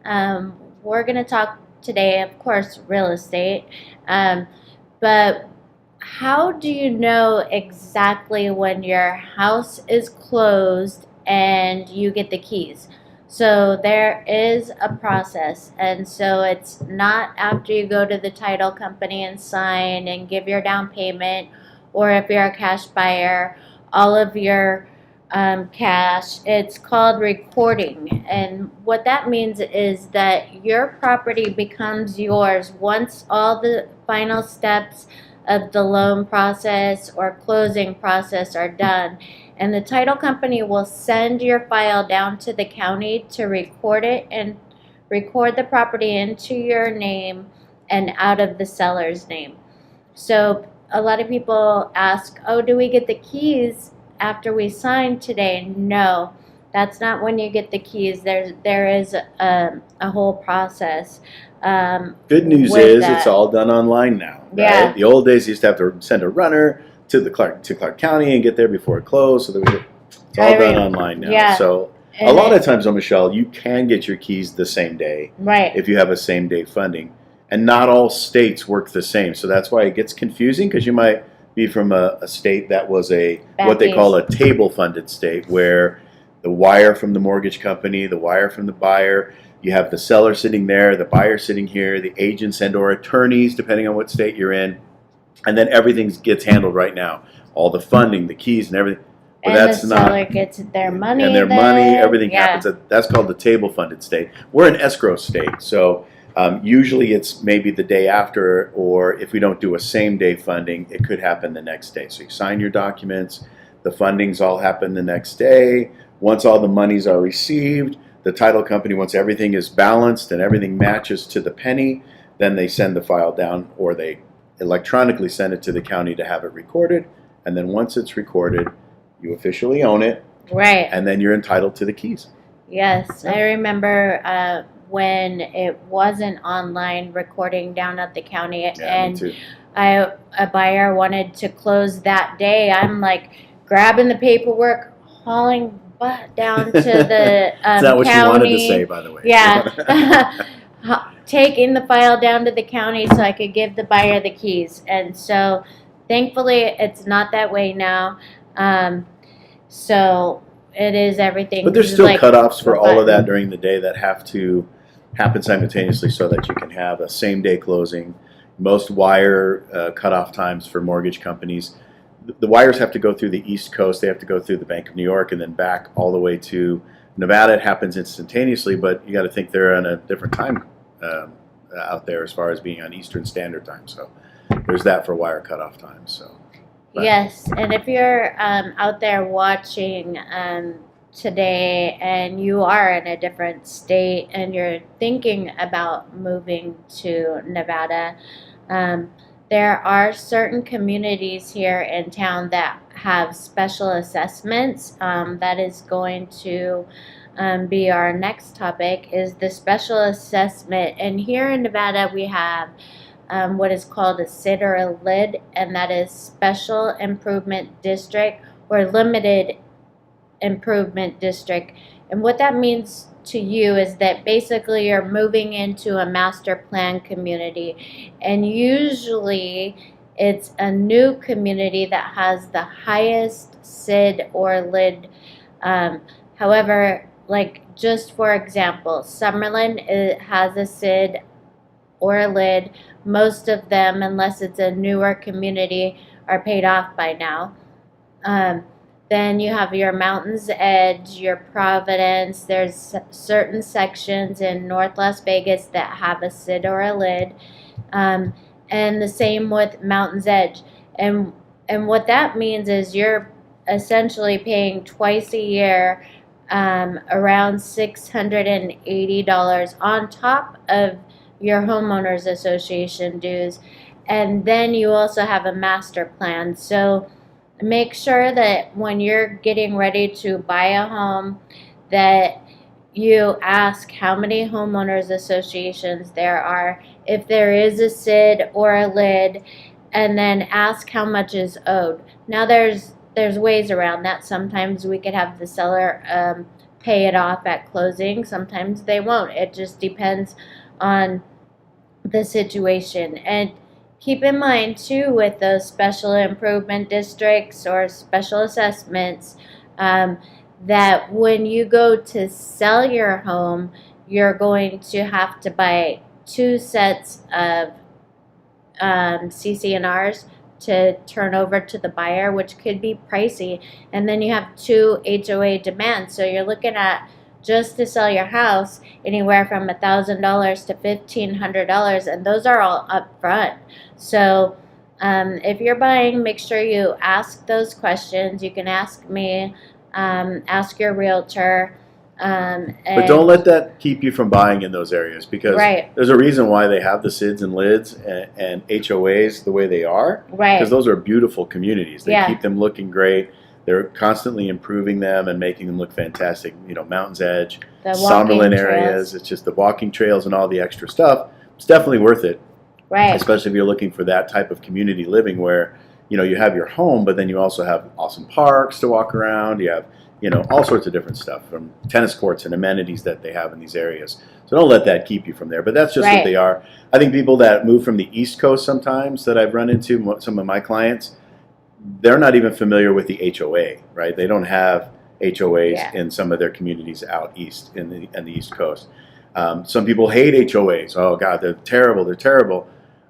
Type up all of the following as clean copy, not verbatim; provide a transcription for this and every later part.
We're going to talk today, of course, real estate. Um, but how do you know exactly when your house is closed and you get the keys? So there is a process, and so it's not after you go to the title company and sign and give your down payment, or if you're a cash buyer, all of your cash. It's called recording, and what that means is that your property becomes yours once all the final steps of the loan process or closing process are done. And the title company will send your file down to the county to record it and record the property into your name and out of the seller's name. So a lot of people ask, oh, do we get the keys after we sign today? No, that's not when you get the keys. There is a whole process. Good news with is it's that. all done online now, right? Yeah. The old days you used to have to send a runner to Clark County and get there before it closed. So it's all done online now. Yeah. So a And lot of times, though, Michelle, you can get your keys the same day right. if you have a same day funding, and not all states work the same. So that's why it gets confusing, because you might be from a state that was what they call a table funded state, where the wire from the mortgage company, the wire from the buyer, you have the seller sitting there, the buyer sitting here, the agents and or attorneys, depending on what state you're in, and then everything gets handled right now. All the funding, the keys, and everything. But and that's the not. seller gets their money. And their money, everything happens. That's called the table funded state. We're an escrow state, so usually it's maybe the day after, or if we don't do a same day funding, it could happen the next day. So you sign your documents, the fundings all happen the next day. Once all the monies are received, the title company, once everything is balanced and everything matches to the penny, then they send the file down, or they electronically send it to the county to have it recorded. And then once it's recorded, you officially own it. Right. And then you're entitled to the keys. Yes, I remember when it wasn't online recording down at the county, and Me too. a buyer wanted to close that day. I'm like grabbing the paperwork, hauling butt down to the Is that what county. you wanted to say, by the way? Yeah. Taking the file down to the county so I could give the buyer the keys. And so thankfully it's not that way now. So it is everything. But there's still cutoffs for all of that during the day that have to happen simultaneously so that you can have a same day closing. Most wire cutoff times for mortgage companies, the wires have to go through the East Coast. They have to go through the Bank of New York and then back all the way to Nevada. It happens instantaneously, but you got to think they're on a different time out there as far as being on Eastern Standard Time. So there's that for wire cutoff times. So. But. Yes, and if you're out there watching today and you are in a different state and you're thinking about moving to Nevada, there are certain communities here in town that have special assessments. That is going to be our next topic, is the special assessment. And here in Nevada we have what is called a SID or a LID, and that is Special Improvement District or Limited Improvement District. And what that means to you is that basically you're moving into a master plan community, and usually it's a new community that has the highest SID or LID. However, like just for example, Summerlin, it has a SID or a LID. Most of them, unless it's a newer community, are paid off by now. Then you have your Mountains Edge, your Providence. There's certain sections in North Las Vegas that have a SID or a LID. And the same with Mountains Edge. And what that means is you're essentially paying twice a year around $680 on top of your homeowners association dues, and then you also have a master plan. So make sure that when you're getting ready to buy a home that you ask how many homeowners associations there are, if there is a SID or a LID, and then ask how much is owed. Now there's ways around that. Sometimes we could have the seller pay it off at closing. Sometimes they won't. It just depends on the situation. And keep in mind too, with those special improvement districts or special assessments, um, that when you go to sell your home, you're going to have to buy two sets of CC&Rs to turn over to the buyer, which could be pricey. And then you have two HOA demands. So you're looking at, just to sell your house, anywhere from $1,000 to $1,500, and those are all up front. So if you're buying, make sure you ask those questions. You can ask me, ask your realtor. But don't let that keep you from buying in those areas, because Right. there's a reason why they have the SIDs and LIDs and HOAs the way they are. Right. Because those are beautiful communities. They Yeah. keep them looking great. They're constantly improving them and making them look fantastic. You know, Mountain's Edge, The walking Summerlin trails. areas. It's just the walking trails and all the extra stuff. It's definitely worth it, Right. especially if you're looking for that type of community living where, you know, you have your home, but then you also have awesome parks to walk around. You have, you know, all sorts of different stuff, from tennis courts and amenities that they have in these areas. So don't let that keep you from there. But that's just Right. what they are. I think people that move from the East Coast sometimes that I've run into, some of my clients, they're not even familiar with the HOA, right? They don't have HOAs Yeah. in some of their communities out east in the East Coast. Some people hate HOAs. Oh God, they're terrible. They're terrible.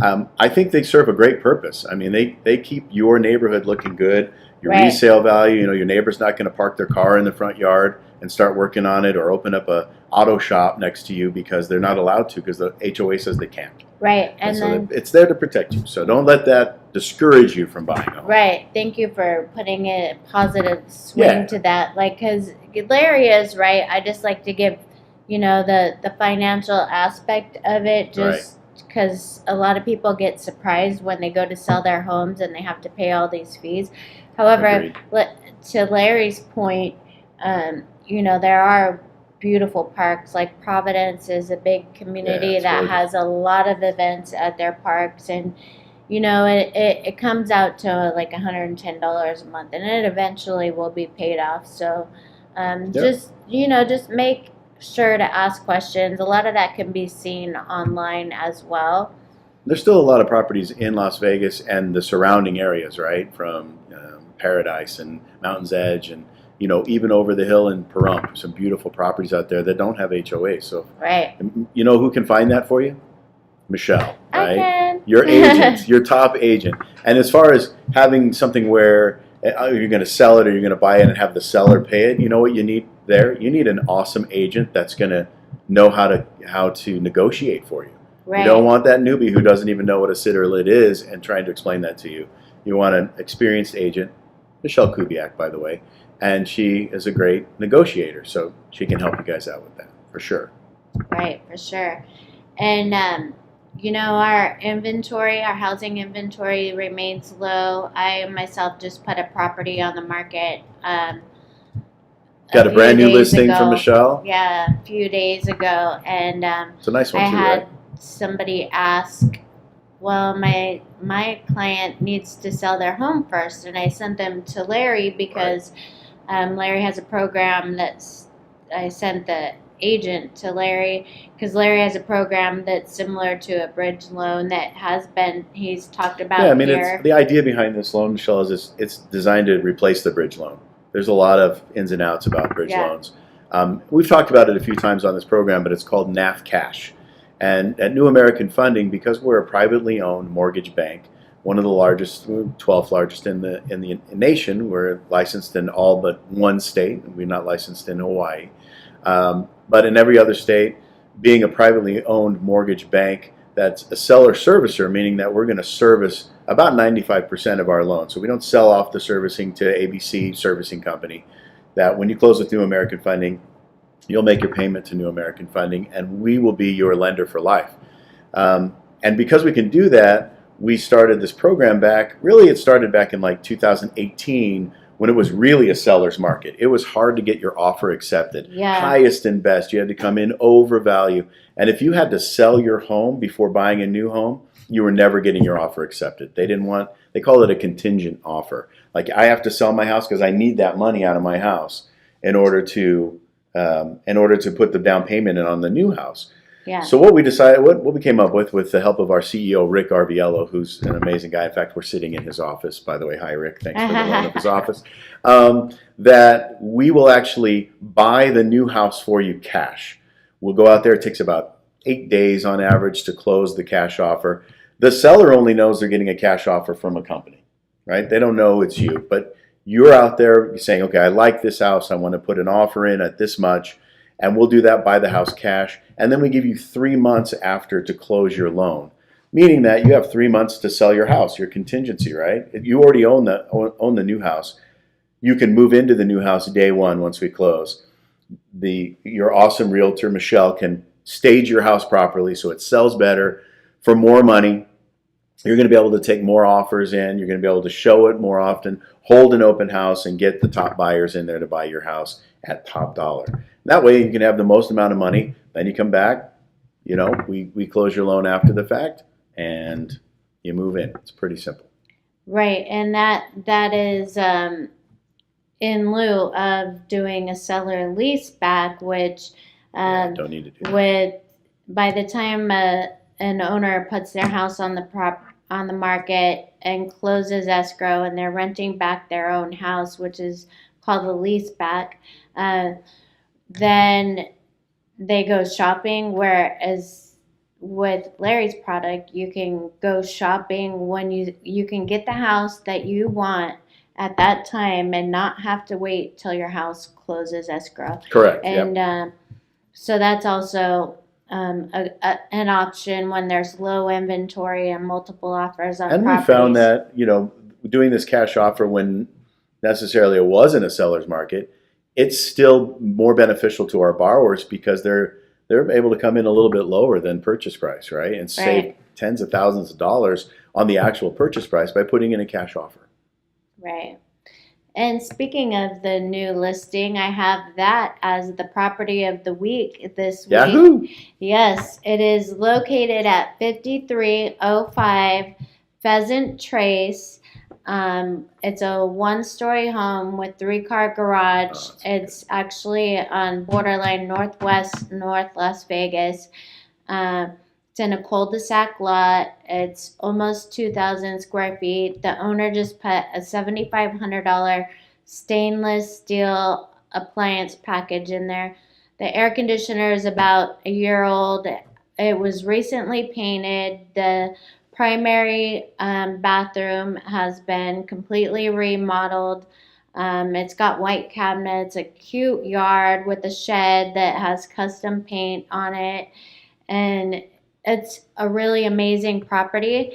I think they serve a great purpose. I mean, they keep your neighborhood looking good. Your Right. resale value, you know, your neighbor's not going to park their car in the front yard and start working on it, or open up a auto shop next to you because they're not allowed to, because the HOA says they can't. Right. And And so then it's there to protect you. So don't let that discourage you from buying a home. Right. Thank you for putting a positive swing Yeah. to that. Like, because Larry is right. I just like to give, the financial aspect of it, just because a lot of people get surprised when they go to sell their homes and they have to pay all these fees. However, Agreed. to Larry's point, there are beautiful parks. Like Providence is a big community it's that gorgeous. has a lot of events at their parks, and it comes out to like $110 a month, and it eventually will be paid off. So Yep. just make sure to ask questions. A lot of that can be seen online as well. There's still a lot of properties in Las Vegas and the surrounding areas, right? From Paradise and Mountain's Edge, and even over the hill in Pahrump, some beautiful properties out there that don't have HOA. So Right. you know who can find that for you? Michelle, I right? can. Your agent, your top agent. And as far as having something where you're going to sell it or you're going to buy it and have the seller pay it, you know what you need there? You need an awesome agent that's going to know how to negotiate for you. Right. You don't want that newbie who doesn't even know what a SID or LID is and trying to explain that to you. You want an experienced agent, Michele Kubiak, by the way, and she is a great negotiator, so she can help you guys out with that, for sure. Right, for sure. And our housing inventory remains low. I myself just put a property on the market. Got a brand new few days listing ago. from Michele? Yeah, a few days ago, and It's a nice one I too, had right? somebody ask, well, my client needs to sell their home first, and I sent them to Larry because Larry has a program I sent the agent to Larry because Larry has a program that's similar to a bridge loan that he's talked about Yeah, I mean, here. the idea behind this loan, Michele, is it's designed to replace the bridge loan. There's a lot of ins and outs about bridge Yeah. loans. We've talked about it a few times on this program, but it's called NAF Cash. And at New American Funding, because we're a privately owned mortgage bank, one of the largest, 12th largest in the nation, we're licensed in all but one state. We're not licensed in Hawaii. But in every other state, being a privately owned mortgage bank that's a seller servicer, meaning that we're going to service about 95% of our loans. So we don't sell off the servicing to ABC Servicing Company. That when you close with New American Funding, you'll make your payment to New American Funding, and we will be your lender for life. And because we can do that, we started this program back. Really, it started back in like 2018 when it was really a seller's market. It was hard to get your offer accepted. Yeah. Highest and best. You had to come in over value. And if you had to sell your home before buying a new home, you were never getting your offer accepted. They call it a contingent offer. Like, I have to sell my house because I need that money out of my house in order to in order to put the down payment in on the new house. Yeah. So what we decided, what we came up with the help of our CEO, Rick Arviello, who's an amazing guy. In fact, we're sitting in his office, by the way. Hi, Rick. Thanks for the loan of his office. That we will actually buy the new house for you cash. We'll go out there. It takes about 8 days on average to close the cash offer. The seller only knows they're getting a cash offer from a company, right? They don't know it's you, but you're out there saying, okay, I like this house. I want to put an offer in at this much, and we'll do that, buy the house cash. And then we give you 3 months after to close your loan, meaning that you have 3 months to sell your house, your contingency, right? If you already own the new house, you can move into the new house day one once we close. Your awesome realtor, Michele, can stage your house properly so it sells better for more money. You're going to be able to take more offers in. You're going to be able to show it more often, hold an open house, and get the top buyers in there to buy your house at top dollar. That way you can have the most amount of money. Then you come back, we close your loan after the fact, and you move in. It's pretty simple. Right, and that is in lieu of doing a seller lease back, which don't need to do that. By the time an owner puts their house on the market and closes escrow, and they're renting back their own house, which is called a lease back, then they go shopping. Whereas with Larry's product, you can go shopping when you can get the house that you want at that time and not have to wait till your house closes escrow. Correct. And so that's also an option when there's low inventory and multiple offers on and properties. We found that doing this cash offer when necessarily it wasn't a seller's market, it's still more beneficial to our borrowers because they're able to come in a little bit lower than purchase price, right? And save tens of thousands of dollars on the actual purchase price by putting in a cash offer. Right. And speaking of the new listing, I have that as the property of the week this week. Yahoo! Yes, it is located at 5305 Pheasant Trace. It's a one-story home with 3-car garage. It's actually on borderline North Las Vegas. It's in a cul-de-sac lot. It's almost 2,000 square feet. The owner just put a $7,500 stainless steel appliance package in there. The air conditioner is about a year old. It was recently painted. The primary bathroom has been completely remodeled. It's got white cabinets, a cute yard with a shed that has custom paint on it. And it's a really amazing property.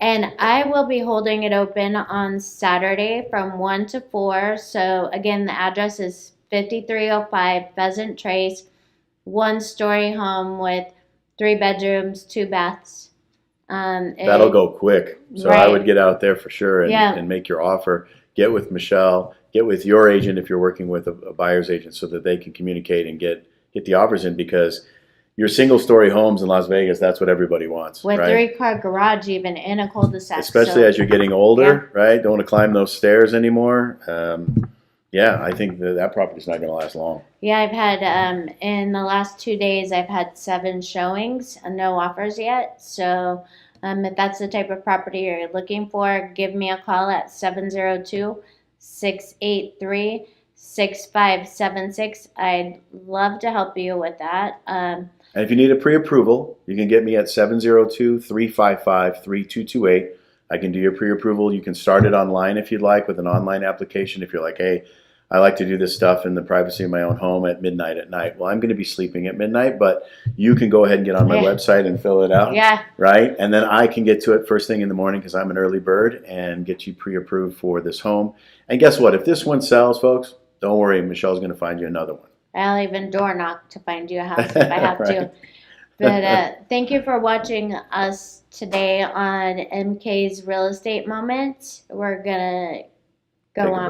And I will be holding it open on Saturday from 1 to 4. So again, the address is 5305 Pheasant Trace, one-story home with 3 bedrooms, 2 baths. That'll go quick. So I would get out there for sure and make your offer. Get with Michele. Get with your agent if you're working with a buyer's agent so that they can communicate and get the offers in, because your single-story homes in Las Vegas, that's what everybody wants. With right? 3-car garage even in a cul-de-sac. Especially as you're getting older, right? Don't want to climb those stairs anymore. I think that property's not going to last long. Yeah, I've had, in the last 2 days, I've had 7 showings and no offers yet. So if that's the type of property you're looking for, give me a call at 702-683-6576. I'd love to help you with that. And if you need a pre-approval, you can get me at 702-355-3228. I can do your pre-approval. You can start it online if you'd like with an online application. If you're like, hey, I like to do this stuff in the privacy of my own home at midnight at night. Well, I'm going to be sleeping at midnight, but you can go ahead and get on my website and fill it out. Yeah. Right? And then I can get to it first thing in the morning because I'm an early bird and get you pre-approved for this home. And guess what? If this one sells, folks, don't worry. Michelle's going to find you another one. I'll even door knock to find you a house if I have to. But thank you for watching us today on MK's Real Estate Moment. We're going to go on.